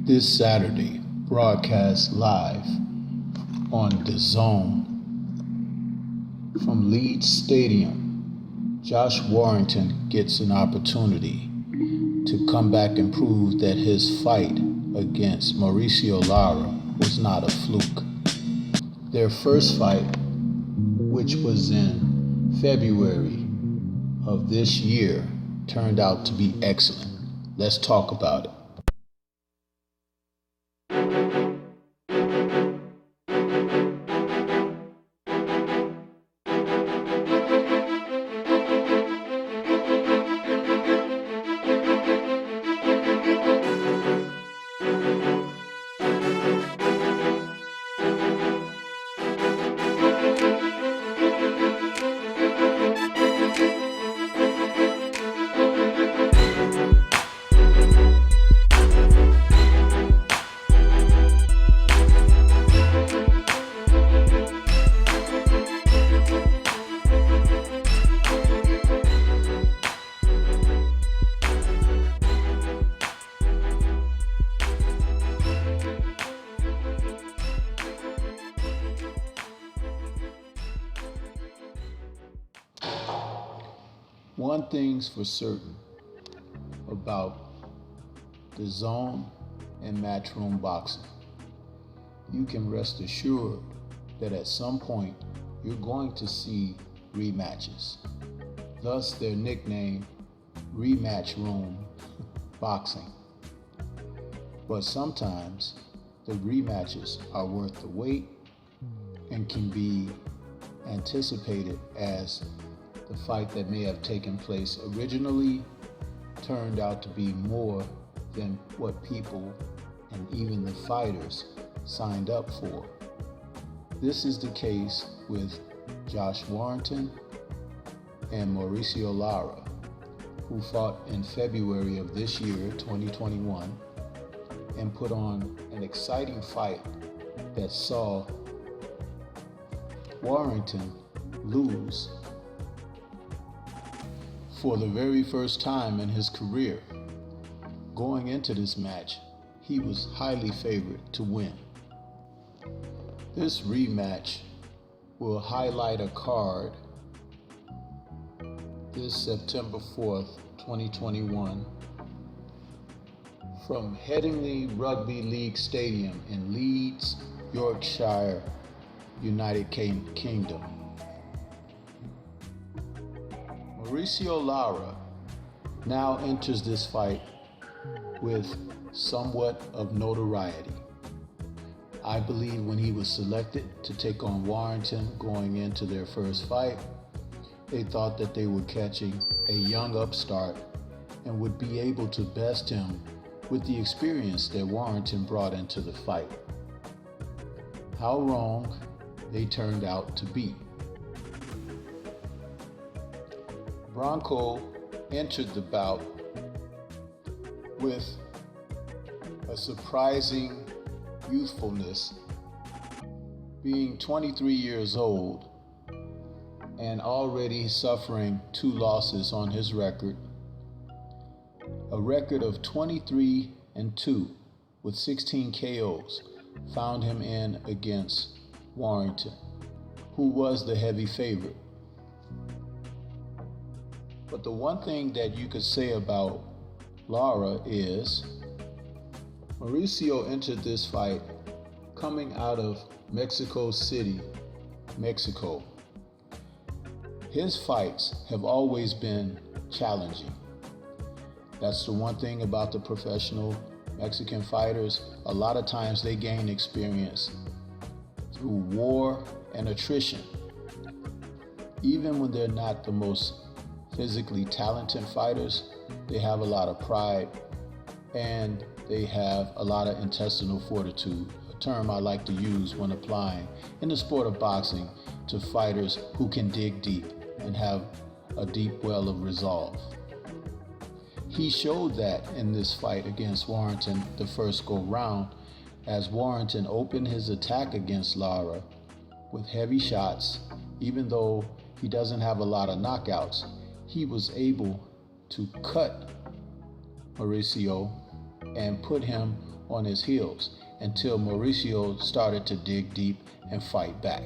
This Saturday, broadcast live on DAZN from Leeds Stadium. Josh Warrington gets an opportunity to come back and prove that his fight against Mauricio Lara was not a fluke. Their first fight, which was in February of this year, turned out to be excellent. Let's talk about it. One thing's for certain about DAZN and Matchroom Boxing. You can rest assured that at some point you're going to see rematches. Thus their nickname, Rematch Room Boxing. But sometimes the rematches are worth the wait and can be anticipated as the fight that may have taken place originally turned out to be more than what people and even the fighters signed up for. This is the case with Josh Warrington and Mauricio Lara, who fought in February of this year, 2021, and put on an exciting fight that saw Warrington lose for the very first time in his career. Going into this match, he was highly favored to win. This rematch will highlight a card this September 4th, 2021 from Headingley Rugby League Stadium in Leeds, Yorkshire, United Kingdom. Mauricio Lara now enters this fight with somewhat of notoriety. I believe when he was selected to take on Warrington going into their first fight, they thought that they were catching a young upstart and would be able to best him with the experience that Warrington brought into the fight. How wrong they turned out to be. Bronco entered the bout with a surprising youthfulness, being 23 years old and already suffering 2 losses on his record. A record of 23-2 with 16 KOs found him in against Warrington, who was the heavy favorite. But the one thing that you could say about Lara is Mauricio entered this fight coming out of Mexico City, Mexico. His fights have always been challenging. That's the one thing about the professional Mexican fighters. A lot of times they gain experience through war and attrition. Even when they're not the most physically talented fighters, they have a lot of pride and they have a lot of intestinal fortitude, a term I like to use when applying in the sport of boxing to fighters who can dig deep and have a deep well of resolve. He showed that in this fight against Warrington the first go round, as Warrington opened his attack against Lara with heavy shots. Even though he doesn't have a lot of knockouts, he was able to cut Mauricio and put him on his heels until Mauricio started to dig deep and fight back.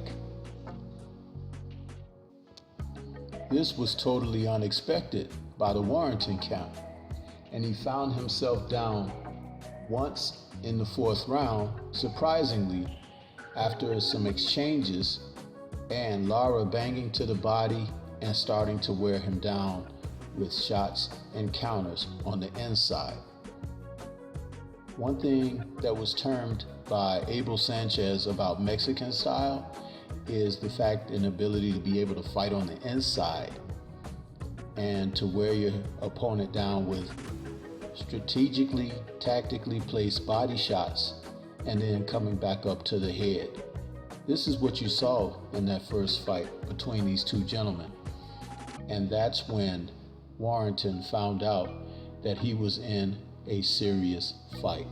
This was totally unexpected by the Warrington camp, and he found himself down once in the fourth round, surprisingly, after some exchanges and LARA banging to the body and starting to wear him down with shots and counters on the inside. One thing that was termed by Abel Sanchez about Mexican style is the fact and ability to be able to fight on the inside and to wear your opponent down with strategically, tactically placed body shots and then coming back up to the head. This is what you saw in that first fight between these two gentlemen. And that's when Warrington found out that he was in a serious fight.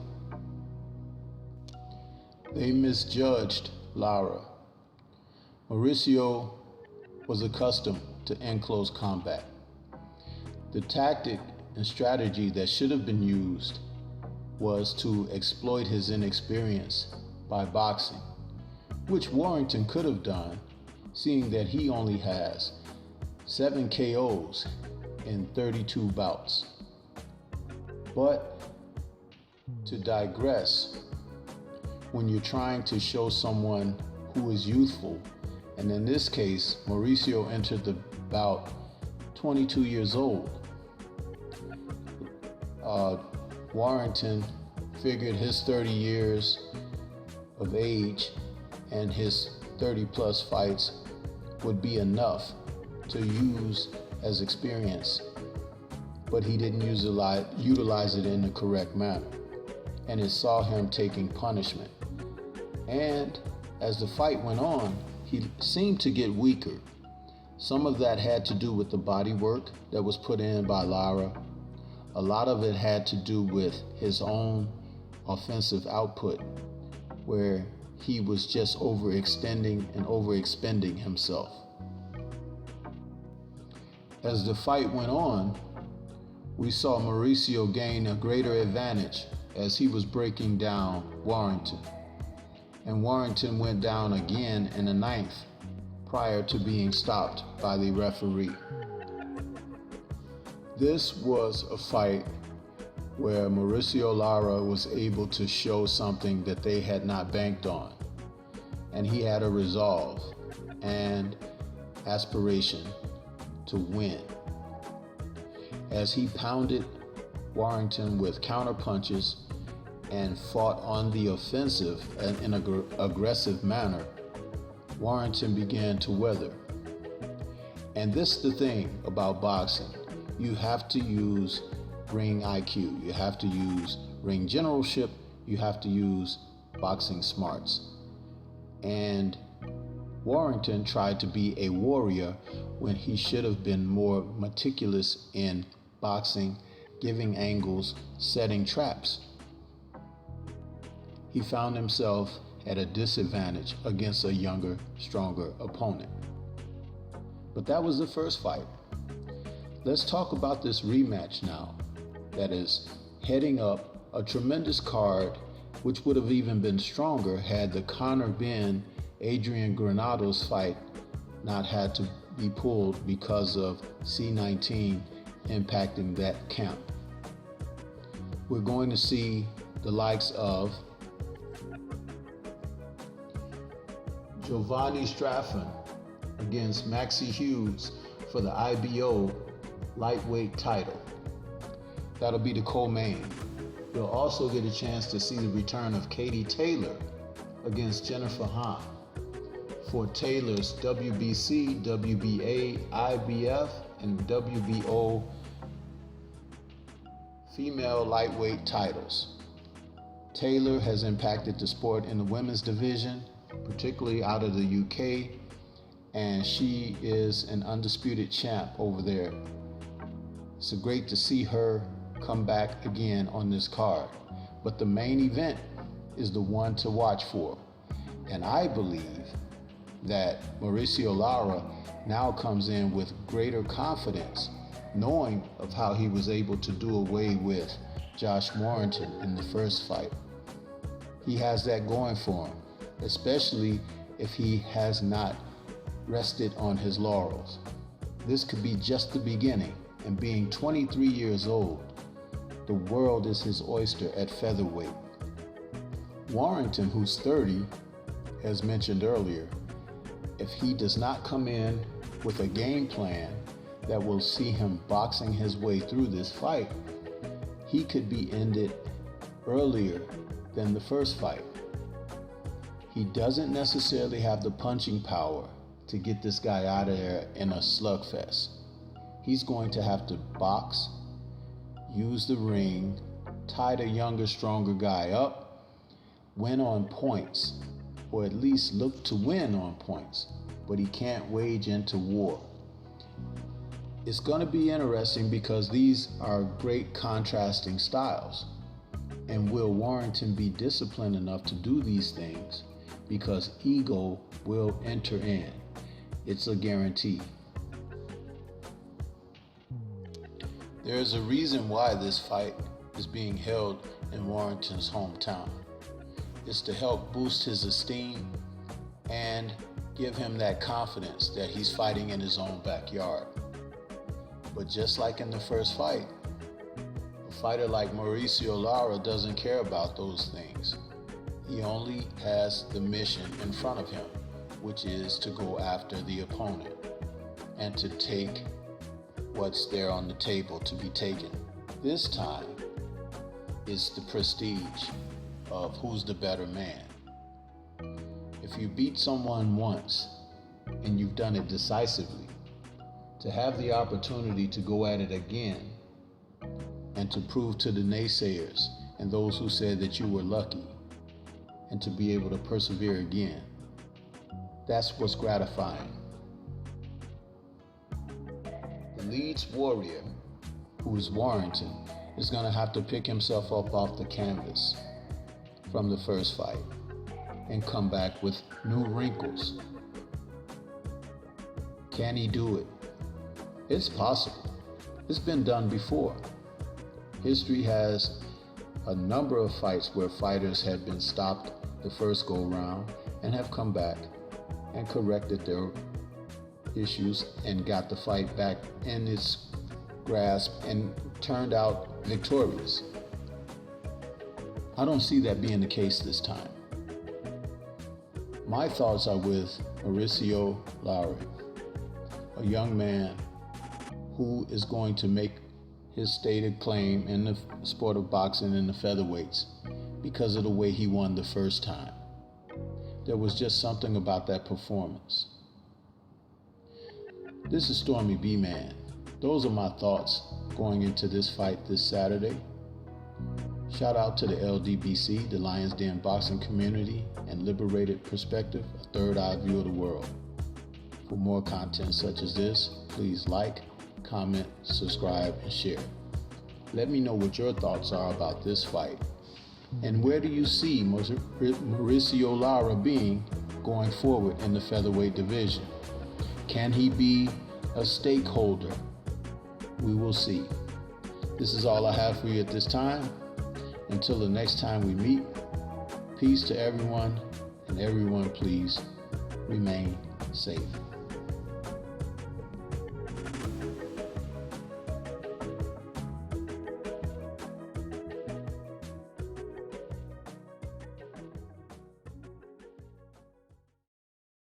They misjudged LARA. Mauricio was accustomed to close combat. The tactic and strategy that should have been used was to exploit his inexperience by boxing, which Warrington could have done, seeing that he only has 7 KOs in 32 bouts. But to digress, when you're trying to show someone who is youthful, and in this case, Mauricio entered the bout 22 years old. Warrington figured his 30 years of age and his 30 plus fights would be enough to use as experience, but he didn't utilize it in the correct manner, and it saw him taking punishment. And as the fight went on, he seemed to get weaker. Some of that had to do with the body work that was put in by LARA. A lot of it had to do with his own offensive output, where he was just overextending and overexpending himself. As the fight went on, we saw Mauricio gain a greater advantage as he was breaking down Warrington. And Warrington went down again in the 9th prior to being stopped by the referee. This was a fight where Mauricio LARA was able to show something that they had not banked on. And he had a resolve and aspiration to win. As he pounded Warrington with counter punches and fought on the offensive in an aggressive manner, Warrington began to weather. And this is the thing about boxing. You have to use ring IQ. You have to use ring generalship. You have to use boxing smarts. And Warrington tried to be a warrior when he should have been more meticulous in boxing, giving angles, setting traps. He found himself at a disadvantage against a younger, stronger opponent. But that was the first fight. Let's talk about this rematch now that is heading up a tremendous card, which would have even been stronger had the Conor Benn Adrian Granados fight not had to be pulled because of C-19 impacting that camp. We're going to see the likes of Giovanni Straffon against Maxie Hughes for the IBO lightweight title. That'll be the co-main. You'll also get a chance to see the return of Katie Taylor against Jennifer Hahn for Taylor's WBC, WBA, IBF, and WBO female lightweight titles. Taylor has impacted the sport in the women's division, particularly out of the UK, and she is an undisputed champ over there. It's great to see her come back again on this card. But the main event is the one to watch for. And I believe that Mauricio LARA now comes in with greater confidence, knowing of how he was able to do away with Josh Warrington in the first fight. He has that going for him, especially if he has not rested on his laurels. This could be just the beginning, and being 23 years old, the world is his oyster at featherweight. Warrington, who's 30, as mentioned earlier, if he does not come in with a game plan that will see him boxing his way through this fight, he could be ended earlier than the first fight. He doesn't necessarily have the punching power to get this guy out of there in a slugfest. He's going to have to box, use the ring, tie the younger, stronger guy up, win on points, or at least look to win on points, but he can't wage into war. It's going to be interesting because these are great contrasting styles. And will Warrington be disciplined enough to do these things? Because ego will enter in. It's a guarantee. There is a reason why this fight is being held in Warrington's hometown. It's to help boost his esteem and give him that confidence that he's fighting in his own backyard. But just like in the first fight, a fighter like Mauricio LARA doesn't care about those things. He only has the mission in front of him, which is to go after the opponent and to take what's there on the table to be taken. This time is the prestige of who's the better man. If you beat someone once and you've done it decisively, to have the opportunity to go at it again and to prove to the naysayers and those who said that you were lucky and to be able to persevere again, that's what's gratifying. The Leeds warrior, who is Warrington, is going to have to pick himself up off the canvas from the first fight and come back with new wrinkles. Can he do it? It's possible. It's been done before. History has a number of fights where fighters have been stopped the first go round and have come back and corrected their issues and got the fight back in its grasp and turned out victorious. I don't see that being the case this time. My thoughts are with Mauricio LARA, a young man who is going to make his stated claim in the sport of boxing in the featherweights because of the way he won the first time. There was just something about that performance. This is Stormy B Man. Those are my thoughts going into this fight this Saturday. Shout out to the LDBC, the Lions Den boxing community, and Liberated Perspective, a third eye view of the world. For more content such as this, please like, comment, subscribe, and share. Let me know what your thoughts are about this fight. And where do you see Mauricio LARA being going forward in the featherweight division? Can he be a stakeholder? We will see. This is all I have for you at this time. Until the next time we meet, peace to everyone, and everyone please remain safe.